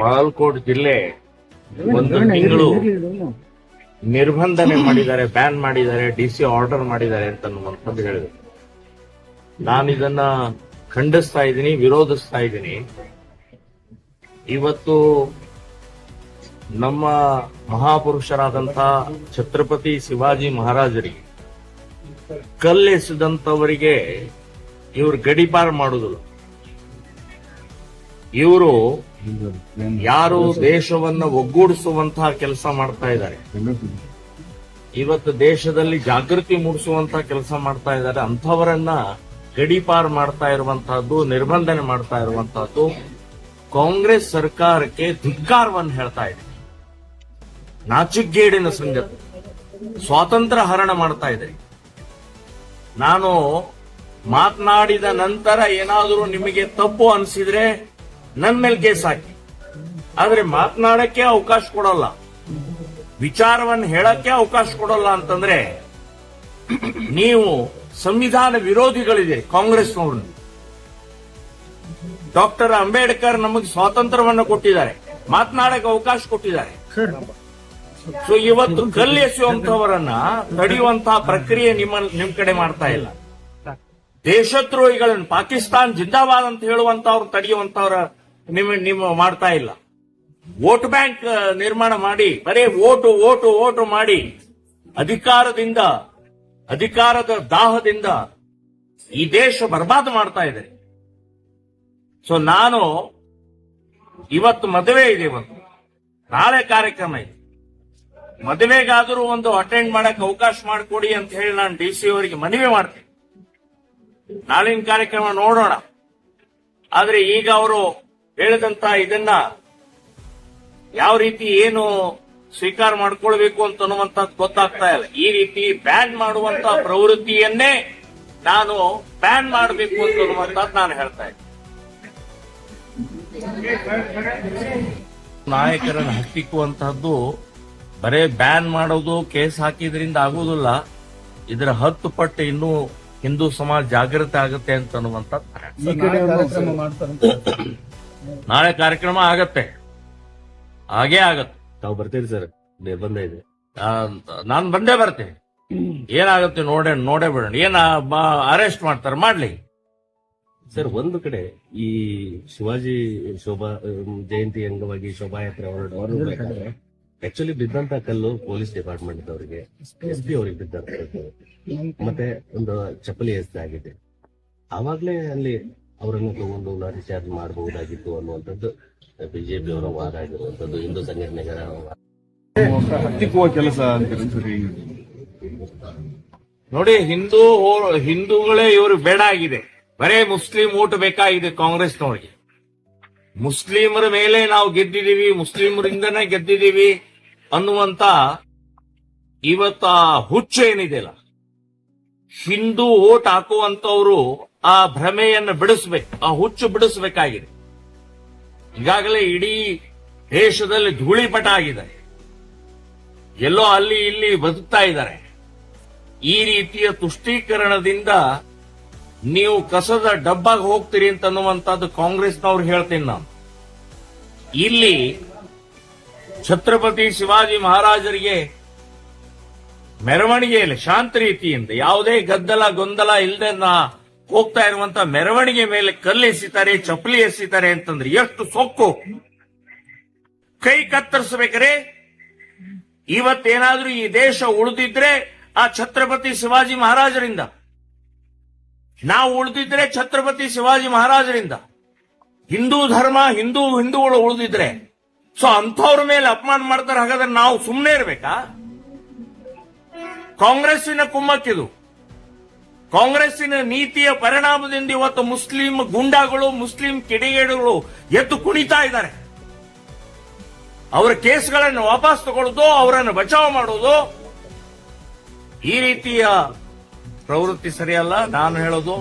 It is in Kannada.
ಬಾಗಲಕೋಟ್ ಜಿಲ್ಲೆ ಒಂದು ತಿಂಗಳು ನಿರ್ಬಂಧನೆ ಮಾಡಿದ್ದಾರೆ, ಬ್ಯಾನ್ ಮಾಡಿದ್ದಾರೆ, ಡಿಸಿ ಆರ್ಡರ್ ಮಾಡಿದ್ದಾರೆ ಅಂತ ಹೇಳಿದ್ರು. ನಾನು ಇದನ್ನ ಖಂಡಿಸ್ತಾ ಇದ್ದೀನಿ, ವಿರೋಧಿಸ್ತಾ ಇದ್ದೀನಿ. ಇವತ್ತು ನಮ್ಮ ಮಹಾಪುರುಷರಾದಂತಹ ಛತ್ರಪತಿ ಶಿವಾಜಿ ಮಹಾರಾಜರಿಗೆ ಕಲ್ಲೆಸೆದಂತವರಿಗೆ ಇವರು ಗಡಿಪಾರು ಮಾಡುವುದಿಲ್ಲ. ಇವರು ಯಾರು ದೇಶವನ್ನ ಒಗ್ಗೂಡಿಸುವಂತಹ ಕೆಲಸ ಮಾಡ್ತಾ ಇದ್ದಾರೆ, ಇವತ್ತು ದೇಶದಲ್ಲಿ ಜಾಗೃತಿ ಮೂಡಿಸುವಂತಹ ಕೆಲಸ ಮಾಡ್ತಾ ಇದ್ದಾರೆ, ಅಂಥವರನ್ನ ಗಡಿಪಾರು ಮಾಡ್ತಾ ಇರುವಂತಹದ್ದು, ನಿರ್ಬಂಧನೆ ಮಾಡ್ತಾ ಇರುವಂತಹದ್ದು ಕಾಂಗ್ರೆಸ್ ಸರ್ಕಾರಕ್ಕೆ ಧಿಕ್ಕಾರವನ್ನು ಹೇಳ್ತಾ ಇದೆ. ನಾಚಿಕೆಗೇಡಿನ ಸಂಗತಿ, ಸ್ವಾತಂತ್ರ್ಯ ಹರಣ ಮಾಡ್ತಾ ಇದೆ. ನಾನು ಮಾತನಾಡಿದ ನಂತರ ಏನಾದರೂ ನಿಮಗೆ ತಪ್ಪು ಅನಿಸಿದ್ರೆ ನನ್ನ ಮೇಲೆ ಕೇಸ್ ಹಾಕಿ, ಆದ್ರೆ ಮಾತನಾಡಕ್ಕೆ ಅವಕಾಶ ಕೊಡಲ್ಲ, ವಿಚಾರವನ್ನು ಹೇಳಕ್ಕೆ ಅವಕಾಶ ಕೊಡಲ್ಲ ಅಂತಂದ್ರೆ ನೀವು ಸಂವಿಧಾನ ವಿರೋಧಿಗಳಿದೆ. ಕಾಂಗ್ರೆಸ್ನವರು, ಡಾಕ್ಟರ್ ಅಂಬೇಡ್ಕರ್ ನಮಗೆ ಸ್ವಾತಂತ್ರ್ಯವನ್ನು ಕೊಟ್ಟಿದ್ದಾರೆ, ಮಾತನಾಡಕ್ಕೆ ಅವಕಾಶ ಕೊಟ್ಟಿದ್ದಾರೆ. ಸೊ ಇವತ್ತು ಕಲ್ಲೆಸೆಯುವಂತವರನ್ನ ತಡೆಯುವಂತಹ ಪ್ರಕ್ರಿಯೆ ನಿಮ್ ಕಡೆ ಮಾಡ್ತಾ ಇಲ್ಲ. ದೇಶದ್ರೋಹಿಗಳನ್ನು ಪಾಕಿಸ್ತಾನ್ ಜಿಂದಾಬಾದ್ ಅಂತ ಹೇಳುವಂತವ್ರು ತಡೆಯುವಂತವ್ರ ನಿಮ್ಮ ಮಾಡ್ತಾ ಇಲ್ಲ. ವೋಟ್ ಬ್ಯಾಂಕ್ ನಿರ್ಮಾಣ ಮಾಡಿ ಬರೀ ಓಟು ಮಾಡಿ ಅಧಿಕಾರದ ದಾಹದಿಂದ ಈ ದೇಶ ಬರ್ಬಾದ್ ಮಾಡ್ತಾ ಇದೆ. ಸೊ ನಾನು ಇವತ್ತು ಮದುವೆ ಇದೆ, ಒಂದು ನಾಳೆ ಕಾರ್ಯಕ್ರಮ ಇದೆ, ಮದುವೆಗಾದರೂ ಒಂದು ಅಟೆಂಡ್ ಮಾಡಕ್ ಅವಕಾಶ ಮಾಡಿಕೊಡಿ ಅಂತ ಹೇಳಿ ನಾನು ಡಿಸಿ ಅವರಿಗೆ ಮನವಿ ಮಾಡ್ತೀನಿ. ನಾಳಿನ ಕಾರ್ಯಕ್ರಮ ನೋಡೋಣ. ಆದ್ರೆ ಈಗ ಅವರು ಹೇಳಿದಂತ ಇದನ್ನ ಯಾವ ರೀತಿ ಏನು ಸ್ವೀಕಾರ ಮಾಡ್ಕೊಳ್ಬೇಕು ಅಂತ ಅನ್ನುವಂಥದ್ದು ಗೊತ್ತಾಗ್ತಾ ಇಲ್ಲ. ಈ ರೀತಿ ಬ್ಯಾನ್ ಮಾಡುವಂತ ಪ್ರವೃತ್ತಿಯನ್ನೇ ನಾನು ಬ್ಯಾನ್ ಮಾಡಬೇಕು ಅಂತ ಅನ್ನುವಂಥದ್ದು ನಾನು ಹೇಳ್ತಾ ಇದ್ದೀನಿ. ನಾಯಕರನ್ನು ಹತ್ತಿಕ್ಕುವಂತಹದ್ದು ಬರೇ ಬ್ಯಾನ್ ಮಾಡೋದು, ಕೇಸ್ ಹಾಕಿದ್ರಿಂದ ಆಗುವುದಿಲ್ಲ, ಇದರ 10 ಪಟ್ಟು ಇನ್ನೂ ಹಿಂದೂ ಸಮಾಜ ಜಾಗೃತಿ ಆಗುತ್ತೆ ಅಂತ ಅನ್ನುವಂಥದ್ದು. ನಾಳೆ ಕಾರ್ಯಕ್ರಮ ಆಗತ್ತೆ, ಹಾಗೇ ಆಗತ್ತೆ. ತಾವು ಬರ್ತೀರಿ ಸರ್? ನಿರ್ಬಂಧ ಇದೆ, ನಾನು ಬಂದೇ ಬರ್ತೇನೆ. ಏನಾಗುತ್ತೆ ನೋಡೇ ಬಿಡೋಣ. ಏನ ಅರೆಸ್ಟ್ ಮಾಡ್ತಾರೆ, ಮಾಡ್ಲಿ ಸರ್. ಒಂದು ಕಡೆ ಈ ಶಿವಾಜಿ ಜಯಂತಿ ಅಂಗವಾಗಿ ಶೋಭಾಯಾತ್ರೆ ಹೊರಡಬೇಕಾದ್ರೆ ಆಕ್ಚುಲಿ ಬಿದ್ದಂತ ಕಲ್ಲು ಪೊಲೀಸ್ ಡಿಪಾರ್ಟ್ಮೆಂಟ್ ಅವರಿಗೆ, SP ಅವರಿಗೆ ಬಿದ್ದಂತ ಮತ್ತೆ ಒಂದು ಚಪ್ಪಲಿ ಎಸ್ತೆ ಆಗಿದೆ. ಆವಾಗ್ಲೇ ಅಲ್ಲಿ ಅವರನ್ನು ತಗೊಂಡು ಲಾಠಿ ಚಾರ್ಜ್ ಮಾಡಬಹುದಾಗಿತ್ತು ಅನ್ನುವಂಥದ್ದು ಬಿಜೆಪಿ ಅವರ ವಾದ ಆಗಿರುವಂತದ್ದು, ಹಿಂದೂ ಸಂಘಟನೆಗಳ ಹತ್ತಿಕ್ಕುವ ಕೆಲಸ ನೋಡಿ. ಹಿಂದೂಗಳೇ ಇವರು ಬೇಡ ಆಗಿದೆ, ಬರೇ ಮುಸ್ಲಿಂ ಓಟ್ ಬೇಕಾಗಿದೆ ಕಾಂಗ್ರೆಸ್ನವರಿಗೆ. ಮುಸ್ಲಿಮರ ಮೇಲೆ ನಾವು ಗೆದ್ದಿದ್ದೀವಿ, ಮುಸ್ಲಿಮರಿಂದನೇ ಗೆದ್ದಿದ್ದೀವಿ ಅನ್ನುವಂತ ಇವತ್ತು ಆ ಹುಚ್ಚು ಏನಿದೆಯಲ್ಲ, ಹಿಂದೂ ಓಟ್ ಹಾಕುವಂತವ್ರು ಆ ಭ್ರಮೆಯನ್ನು ಬಿಡಿಸ್ಬೇಕು, ಆ ಹುಚ್ಚು ಬಿಡಿಸಬೇಕಾಗಿದೆ. ಈಗಾಗಲೇ ಇಡೀ ದೇಶದಲ್ಲಿ ಧೂಳಿಪಟ ಆಗಿದ್ದಾರೆ, ಎಲ್ಲೋ ಅಲ್ಲಿ ಇಲ್ಲಿ ಬದುಕ್ತಾ ಇದ್ದಾರೆ. ಈ ರೀತಿಯ ತುಷ್ಟೀಕರಣದಿಂದ ನೀವು ಕಸದ ಡಬ್ಬಾಗ ಹೋಗ್ತೀರಿ ಅಂತ ಅನ್ನುವಂಥದ್ದು ಕಾಂಗ್ರೆಸ್ನವ್ರು ಹೇಳ್ತೀನಿ ನಾನು. ಇಲ್ಲಿ ಛತ್ರಪತಿ ಶಿವಾಜಿ ಮಹಾರಾಜರಿಗೆ ಮೆರವಣಿಗೆಯಲ್ಲಿ ಶಾಂತ ರೀತಿಯಿಂದ ಯಾವುದೇ ಗದ್ದಲ ಗೊಂದಲ ಇಲ್ಲದೆ ಹೋಗ್ತಾ ಇರುವಂತ ಮೆರವಣಿಗೆ ಮೇಲೆ ಕಲ್ಲು ಎಸಿತಾರೆ, ಚಪ್ಪಲಿ ಎಸಿತಾರೆ ಅಂತಂದ್ರೆ ಎಷ್ಟು ಸೊಕ್ಕು. ಕೈ ಕತ್ತರಿಸಬೇಕರೆ ಇವತ್ತೇನಾದ್ರೂ ಈ ದೇಶ ಉಳಿದಿದ್ರೆ ಆ ಛತ್ರಪತಿ ಶಿವಾಜಿ ಮಹಾರಾಜರಿಂದ, ನಾವು ಉಳಿದಿದ್ರೆ ಛತ್ರಪತಿ ಶಿವಾಜಿ ಮಹಾರಾಜರಿಂದ, ಹಿಂದೂ ಧರ್ಮ ಹಿಂದೂಗಳು ಉಳಿದಿದ್ರೆ. ಸೊ ಅಂಥವ್ರ ಮೇಲೆ ಅಪಮಾನ ಮಾಡ್ತಾರೆ. ಹಾಗಾದ್ರೆ ನಾವು ಸುಮ್ಮನೆ ಇರ್ಬೇಕಾ? ಕಾಂಗ್ರೆಸ್ಸಿನ ಕುಮ್ಮಕ್ಕಿದು. ಕಾಂಗ್ರೆಸ್ಸಿನ ನೀತಿಯ ಪರಿಣಾಮದಿಂದ ಇವತ್ತು ಮುಸ್ಲಿಂ ಗುಂಡಾಗಳು, ಮುಸ್ಲಿಂ ಕಿಡಿಗೇಡಿಗಳು ಎದ್ದು ಕುಣಿತಾ ಇದ್ದಾರೆ. ಅವರ ಕೇಸ್ಗಳನ್ನು ವಾಪಸ್ ತಗೊಳ್ಳೋದು, ಅವರನ್ನು ಬಚಾವ್ ಮಾಡೋದು, ಈ ರೀತಿಯ ಪ್ರವೃತ್ತಿ ಸರಿಯಲ್ಲ. ನಾನು ಹೇಳೋದು